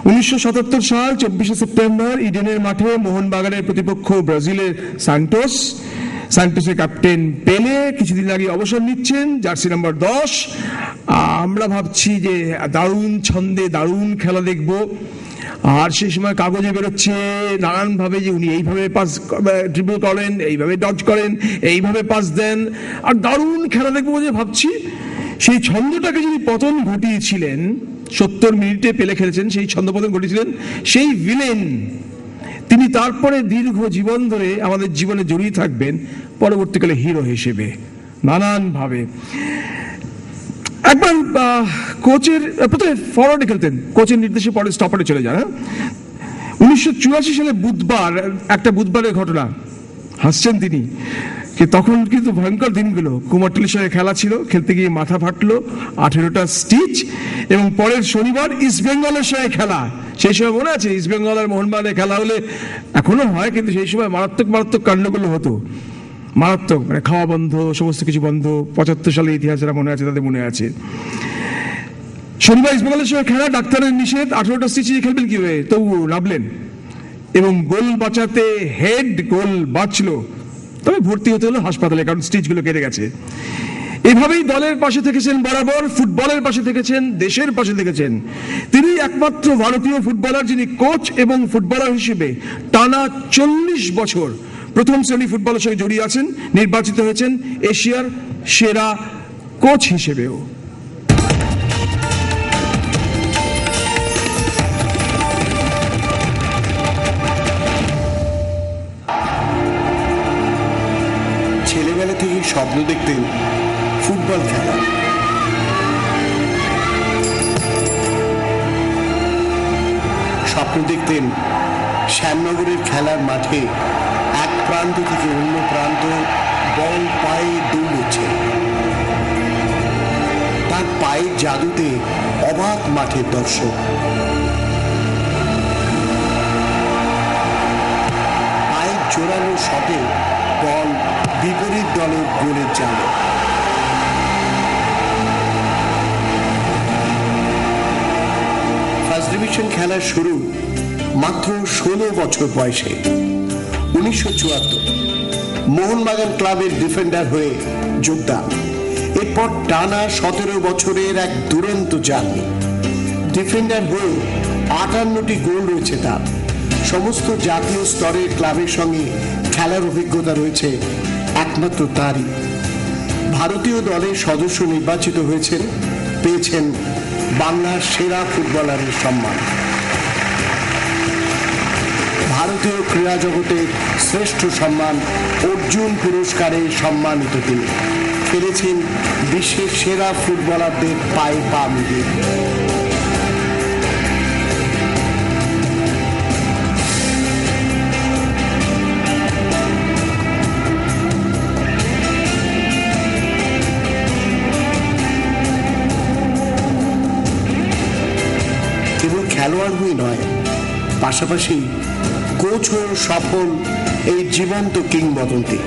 1977 সাল 24শে সেপ্টেম্বর ইডেনের মাঠে মোহনবাগানের প্রতিপক্ষ ব্রাজিলের সান্টোসের ক্যাপ্টেন পেলে কিছুদিন আগে অবসর নিচ্ছেন, জার্সি নাম্বার 10। আমরা ভাবছি যে দারুণ ছন্দে দারুণ খেলা দেখব। আর সেই সময় কাগজে বেরোচ্ছে নানান ভাবে যে উনি এইভাবে পাস ড্রিবল করেন, এইভাবে ডজ করেন, এইভাবে পাস দেন, আর দারুণ খেলা দেখবো যে ভাবছি। সেই ছন্দটাকে যিনি পতন ঘটিয়েছিলেন, 70 মিনিটে পেলে খেলেছেন, সেই ছন্দপতন ঘটিয়েছিলেন সেই ভিলেন, তিনি তারপরে দীর্ঘ জীবন ধরে আমাদের জীবনে জড়িয়ে থাকবেন পরবর্তীকালে হিরো হিসেবে নানান ভাবে। একবার কোচের প্রথমে ফরওয়ার্ডে খেলতেন, কোচের নির্দেশে পরে স্টপারে চলে যান। 1984 সালে একটা বুধবারের ঘটনা, হাসছেন তিনি, তখন কিন্তু ভয়ঙ্কর দিনগুলো। কুমারটুলির সঙ্গে খেলা ছিল, খেলতে গিয়ে মাথা ফাটলো, 18টা স্টিচ, এবং পরের শনিবার ইস্ট বেঙ্গলের সঙ্গে খেলা। সেই সময় মনে আছে ইস্ট বেঙ্গল আর মোহনবাগানের খেলা হলে, এখনো হয় কিন্তু সেই সময় মারাত্মক কাণ্ডগুলো হতো, মারাত্মক, মানে খাওয়া বন্ধ, সমস্ত কিছু বন্ধ। 75 সালের ইতিহাস যারা মনে আছে তাদের মনে আছে। শনিবার ইস্ট বেঙ্গলের সঙ্গে খেলা, ডাক্তারের নিষেধ, 18টা স্টিচ খেলবেন কিভাবে, তবু নামলেন এবং গোল বাঁচাতে হেড গোল বাঁচলো, তবে ভর্তি হতে হলো হাসপাতালে, কারণ স্টিচগুলো কেটে গেছে। এভাবেই দলের পাশে থেকেছেন বরাবর, ফুটবলের পাশে থেকেছেন, দেশের পাশে থেকেছেন। তিনি একমাত্র ভারতীয় ফুটবলার যিনি কোচ এবং ফুটবলার হিসেবে টানা 40 বছর প্রথম শ্রেণী ফুটবলের সঙ্গে জড়িয়ে আছেন, নির্বাচিত হয়েছেন এশিয়ার সেরা কোচ হিসেবেও। ছেলেবেলা থেকে স্বপ্ন দেখতেন ফুটবল খেলা। স্বপ্ন দেখতেন শ্যামনগরের খেলার মাঠে এক প্রান্ত থেকে অন্য প্রান্ত বল পায়ে দৌড়চ্ছে, তার পায়ের জাদুতে অবাক মাঠের দর্শক। পায়ের জোরালো শটে বল বিপরীত দলের গোলের জালে। ফার্স্ট ডিভিশন খেলার শুরু মাত্র 16 বছর বয়সে। 1974 মোহনবাগান ক্লাবের ডিফেন্ডার হয়ে যোগদান। এরপর টানা 17 বছরের এক দুরন্ত জার্নি। ডিফেন্ডার হয়ে 58টি গোল রয়েছে তার। সমস্ত জাতীয় স্তরের ক্লাবের সঙ্গে খেলার অভিজ্ঞতা রয়েছে একমাত্র তারই। ভারতীয় দলের সদস্য নির্বাচিত হয়েছেন, পেয়েছেন বাংলার সেরা ফুটবলারের সম্মান। ভারতীয় ক্রীড়া জগতের শ্রেষ্ঠ সম্মান অর্জুন পুরস্কারে সম্মানিত তিনি। খেলেছেন বিশ্বের সেরা ফুটবলারদের পায়ে পা মিলিয়ে। কেবল খেলোয়াড় হয়ে নয়, পাশাপাশি কোচ হয়েও সফল এই জীবন্ত কিংবদন্তি।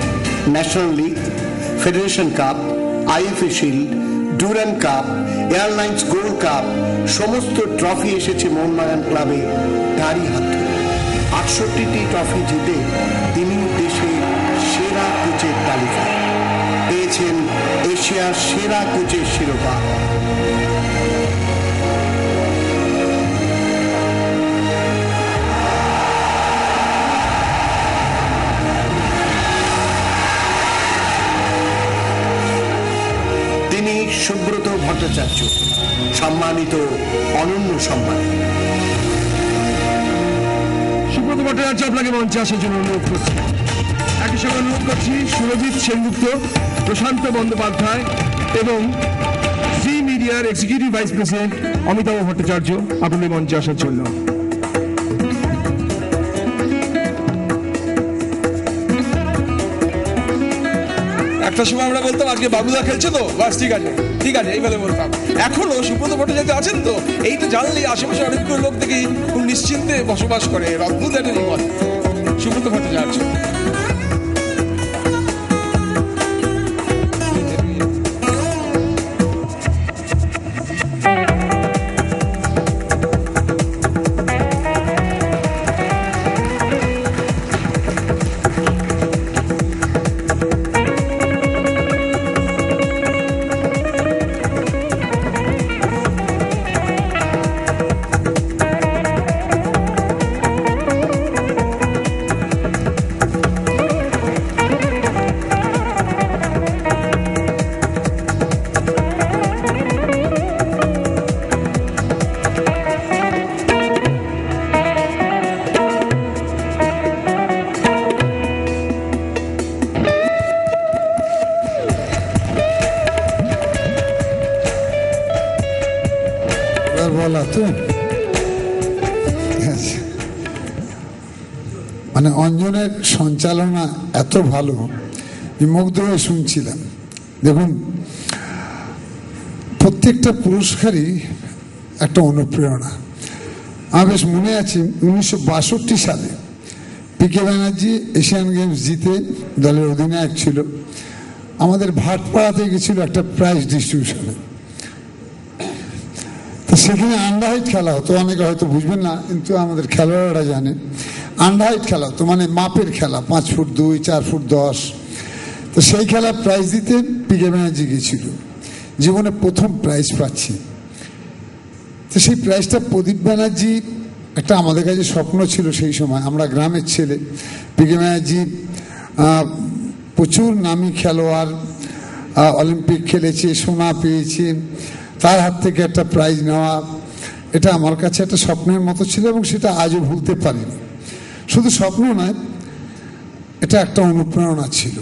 National league, federation cup, IFA shield, Durand cup, airlines gold cup, সমস্ত ট্রফি এসেছে মোহনবাগান ক্লাবে তারই হাত ধরে। 68টি ট্রফি জিতে তিনি দেশের সেরা কোচের তালিকায় পেয়েছেন এশিয়ার সেরা কোচের শিরোপা। তিনি সুব্রত ভট্টাচার্য, সম্মানিত অনন্য সম্মান। সুব্রত ভট্টাচার্য আপনাকে মঞ্চে আসার জন্য অনুরোধ করছি। একই সঙ্গে অনুরোধ করছি সুরজিৎ সেনগুপ্ত, প্রশান্ত বন্দ্যোপাধ্যায় এবং জি মিডিয়ার executive vice president Amitabh Bhattacharya আপনাদের মঞ্চে আসার জন্য। একটা সময় আমরা বলতাম আজকে বাবুদা খেলছে তো, বাস ঠিক আছে এইভাবে বলতাম। এখনো সুব্রত ভট্টাচার্য আছেন তো, এইটা জানলেই আশেপাশে অনেকগুলো লোক দেখি খুব নিশ্চিন্তে বসবাস করে। অদ্ভুত একটা জীবন সুব্রত ভট্টাচার্য। খেলা তো, আচ্ছা। মানে অঞ্জনের সঞ্চালনা এত ভালো যে মুগ্ধ হয়ে শুনছিলাম। দেখুন, প্রত্যেকটা পুরস্কারই একটা অনুপ্রেরণা। আমার বেশ মনে আছে 1962 সালে পিকে ব্যানার্জি এশিয়ান গেমস জিতে দলের অধিনায়ক ছিল, আমাদের ভাটপাড়াতে গেছিল একটা প্রাইজ ডিস্ট্রিবিউশনে। তো সেখানে আন্ডার হাইট খেলা হতো, অনেকে হয়তো বুঝবেন না, কিন্তু আমাদের খেলোয়াড়রা জানে। আন্ডার হাইট খেলা হতো, মানে মাপের খেলা, 5 ফুট 2, 4 ফুট 10। তো সেই খেলা প্রাইজ দিতে পিকে ব্যানার্জি গেছিল, জীবনে প্রথম প্রাইজ পাচ্ছি। তো সেই প্রাইজটা প্রদীপ ব্যানার্জি, একটা আমাদের কাছে স্বপ্ন ছিল সেই সময়, আমরা গ্রামের ছেলে। পিকে ব্যানার্জি প্রচুর নামী খেলোয়াড়, অলিম্পিক খেলেছে, সোনা পেয়েছে, তার হাত থেকে একটা প্রাইজ নেওয়া, এটা আমার কাছে একটা স্বপ্নের মতো ছিল এবং সেটা আজও ভুলতে পারিনি। শুধু স্বপ্ন নয়, এটা একটা অনুপ্রেরণা ছিল।